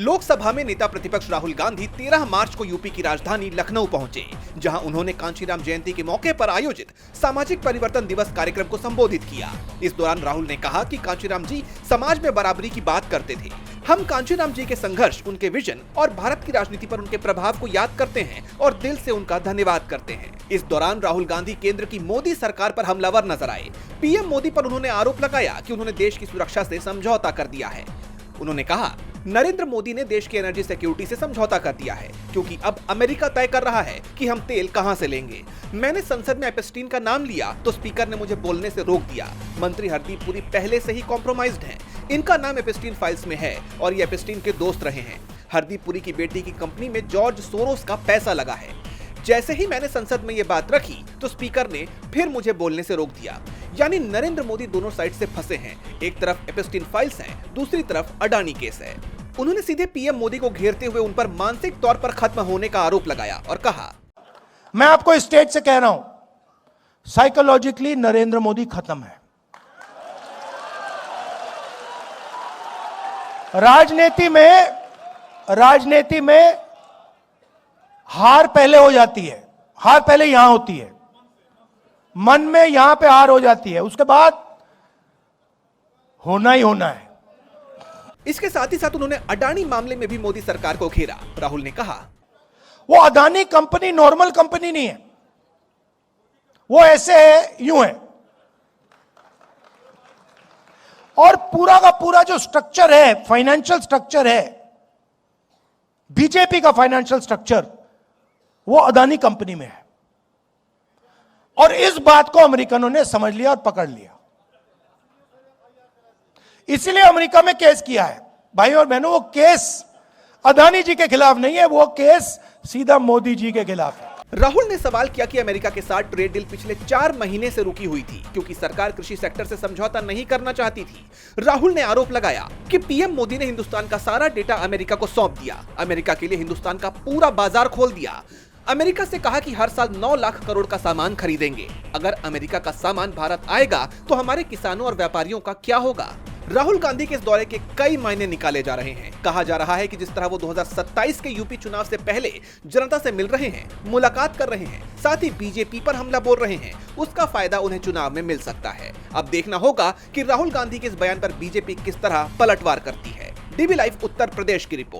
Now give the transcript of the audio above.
लोकसभा में नेता प्रतिपक्ष राहुल गांधी 13 मार्च को यूपी की राजधानी लखनऊ पहुंचे, जहां उन्होंने कांचीराम जयंती के मौके पर आयोजित सामाजिक परिवर्तन दिवस कार्यक्रम को संबोधित किया। इस दौरान राहुल ने कहा कि कांचीराम जी समाज में बराबरी की बात करते थे। हम कांचीराम जी के संघर्ष, उनके विजन और भारत की राजनीति पर उनके प्रभाव को याद करते हैं और दिल से उनका धन्यवाद करते हैं। इस दौरान राहुल गांधी केंद्र की मोदी सरकार पर हमलावर नजर आए। पीएम मोदी पर उन्होंने आरोप लगाया कि उन्होंने देश की सुरक्षा से समझौता कर दिया है। उन्होंने कहा, नरेंद्र मोदी ने देश की एनर्जी सिक्योरिटी से समझौता कर दिया है, क्योंकि अब अमेरिका तय कर रहा है कि हम तेल कहां से लेंगे। मैंने संसद में एपस्टीन का नाम लिया तो स्पीकर ने मुझे बोलने से रोक दिया। मंत्री हरदीप पुरी पहले से ही कॉम्प्रोमाइज्ड हैं। इनका नाम एपस्टीन फाइल्स में है और ये एपस्टीन के दोस्त रहे हैं। हरदीप पुरी की बेटी की कंपनी में जॉर्ज सोरोस का पैसा लगा है। जैसे ही मैंने संसद में ये बात रखी तो स्पीकर ने फिर मुझे बोलने से रोक दिया। यानी नरेंद्र मोदी दोनों साइड से फंसे हैं। एक तरफ एपस्टीन फाइल्स हैं, दूसरी तरफ अडानी केस है। उन्होंने सीधे पीएम मोदी को घेरते हुए उन पर मानसिक तौर पर खत्म होने का आरोप लगाया और कहा, मैं आपको स्टेज से कह रहा हूं, साइकोलॉजिकली नरेंद्र मोदी खत्म है। राजनीति में हार पहले हो जाती है, हार पहले यहां होती है, मन में यहां पे हार हो जाती है, उसके बाद होना ही होना है। इसके साथ ही साथ उन्होंने अडानी मामले में भी मोदी सरकार को घेरा। राहुल ने कहा, वो अडानी कंपनी नॉर्मल कंपनी नहीं है, वो ऐसे है, यूं है। और पूरा का पूरा जो स्ट्रक्चर है, फाइनेंशियल स्ट्रक्चर है, बीजेपी का फाइनेंशियल स्ट्रक्चर, वो अडानी कंपनी में है। और इस बात को अमेरिकनों ने समझ लिया और पकड़ लिया। इसलिए अमेरिका में केस किया है। भाई और बहनों, वो केस अडानी जी के खिलाफ नहीं है, वो केस सीधा मोदी जी के खिलाफ है। राहुल ने सवाल किया कि अमेरिका के साथ ट्रेड डील पिछले 4 महीने से रुकी हुई थी, क्योंकि सरकार कृषि सेक्टर से समझौता नहीं करना चाहती थी। राहुल ने आरोप लगाया कि पीएम मोदी ने हिंदुस्तान का सारा डेटा अमेरिका को सौंप दिया, अमेरिका के लिए हिंदुस्तान का पूरा बाजार खोल दिया। अमेरिका से कहा कि हर साल 9 लाख करोड़ का सामान खरीदेंगे। अगर अमेरिका का सामान भारत आएगा तो हमारे किसानों और व्यापारियों का क्या होगा? राहुल गांधी के इस दौरे के कई मायने निकाले जा रहे हैं। कहा जा रहा है कि जिस तरह वो 2027 के यूपी चुनाव से पहले जनता से मिल रहे हैं, मुलाकात कर रहे हैं, साथ ही बीजेपी पर हमला बोल रहे हैं, उसका फायदा उन्हें चुनाव में मिल सकता है। अब देखना होगा कि राहुल गांधी के इस बयान पर बीजेपी किस तरह पलटवार करती है। डीबी लाइव उत्तर प्रदेश की रिपोर्ट।